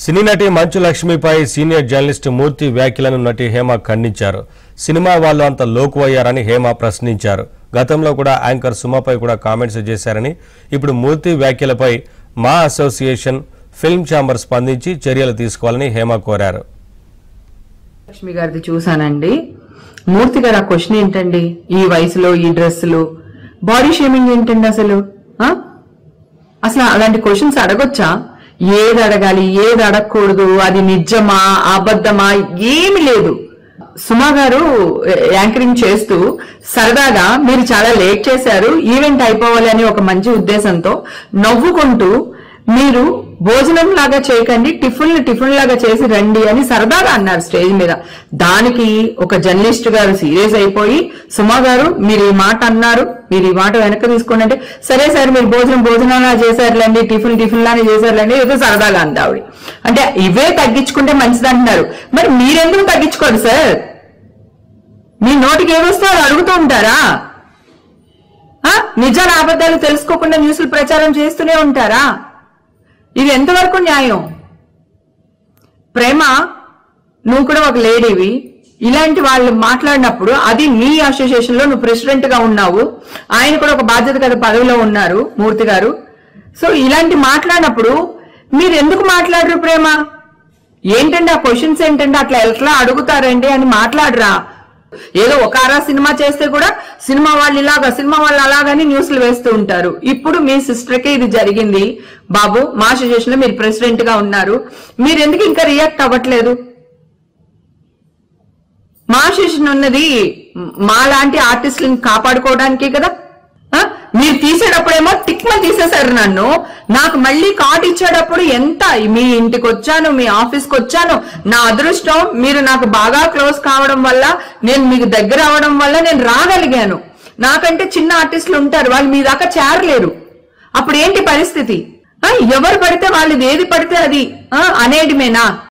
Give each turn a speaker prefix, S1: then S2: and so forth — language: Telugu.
S1: సినీ నటి మంచు లక్ష్మిపై సీనియర్ జర్నలిస్ట్ మూర్తి వ్యాఖ్యలను నటి హేమ ఖండించారు. సినిమా వాళ్ళు అంత లోకు అయ్యారని హేమ ప్రశ్నించారు. గతంలో కూడా యాంకర్ సుమపై కూడా కామెంట్స్ చేశారని, ఇప్పుడు మూర్తి వ్యాఖ్యలపై మా అసోసియేషన్ ఫిల్మ్ ఛాంబర్ స్పందించి చర్యలు తీసుకోవాలని హేమ కోరారు.
S2: లక్ష్మి గారిది చూసానండి. మూర్తి గారు ఆ క్వశ్చన్ ఏంటండి, ఈ వయసులో ఈ డ్రెస్సులు, బాడీ షేమింగ్ ఏంటండి అసలు? అసలు అలాంటి క్వశ్చన్స్ అడగొచ్చా? ఏది అడగాలి, ఏది అడగకూడదు, అది నిజమా అబద్ధమా ఏమి లేదు. సుమా గారు యాంకరింగ్ చేస్తూ సరదాగా మీరు చాలా లేట్ చేశారు, ఈవెంట్ అయిపోవాలి అని ఒక మంచి ఉద్దేశంతో నవ్వుకుంటూ మీరు భోజనం లాగా చేయకండి, టిఫిన్ లాగా చేసి రండి అని సరదాగా అన్నారు స్టేజ్ మీద. దానికి ఒక జర్నలిస్ట్ గారు సీరియస్ అయిపోయి, సుమా గారు మీరు ఈ మాట అన్నారు, మీరు ఈ మాట వెనక్కి తీసుకోండి అంటే, సరే సార్ మీరు భోజనంలా చేశారులేండి, టిఫిన్ లానే చేశారులేండి, ఏదో సరదాగా అంది ఆవిడ. అంటే ఇవే తగ్గించుకుంటే మంచిది అంటున్నారు. మరి మీరెందుకు తగ్గించుకోరు సార్? మీ నోటికి ఏమొస్తే అది అడుగుతూ ఉంటారా? నిజాలు అబద్ధాలు తెలుసుకోకుండా న్యూస్లు ప్రచారం చేస్తూనే ఉంటారా? ఇది ఎంతవరకు న్యాయం? ప్రేమ, నువ్వు కూడా ఒక లేడీవి, ఇలాంటి వాళ్ళు మాట్లాడినప్పుడు అది నీ అసోసియేషన్ లో నువ్వు ప్రెసిడెంట్ గా ఉన్నావు, ఆయన కూడా ఒక బాధ్యత గల పదవిలో ఉన్నారు మూర్తి గారు. సో ఇలాంటి మాట్లాడినప్పుడు మీరు ఎందుకు మాట్లాడరు? ప్రేమ ఏంటండి ఆ క్వశ్చన్స్ ఏంటండి, అట్లా ఎట్లా అడుగుతారండి అని మాట్లాడరా? ఏదో ఒక ఆరా సినిమా చేస్తే కూడా సినిమా వాళ్ళు ఇలాగా, సినిమా వాళ్ళు అలాగని న్యూస్లు వేస్తూ ఉంటారు. ఇప్పుడు మీ సిస్టర్ కి ఇది జరిగింది బాబు, మా అసోసియేషన్ లో మీరు ప్రెసిడెంట్ గా ఉన్నారు, మీరు ఎందుకు ఇంకా రియాక్ట్ అవ్వట్లేదు? మా అసోసియేషన్ ఉన్నది మా లాంటి ఆర్టిస్టులను కాపాడుకోవడానికే కదా. మీరు తీసేటప్పుడేమో టిక్మని తీసేశారు నన్ను, నాకు మళ్ళీ కార్డు ఇచ్చేటప్పుడు ఎంత మీ ఇంటికి వచ్చాను, మీ ఆఫీస్కి వచ్చాను, నా అదృష్టం మీరు నాకు బాగా క్లోజ్ కావడం వల్ల, నేను మీకు దగ్గర అవడం వల్ల నేను రాగలిగాను. నాకంటే చిన్న ఆర్టిస్టులు ఉంటారు, వాళ్ళు మీ దాకా చేరలేరు. అప్పుడు ఏంటి పరిస్థితి? ఎవరు పడితే వాళ్ళు ఏది పడితే అది అనేటిమేనా?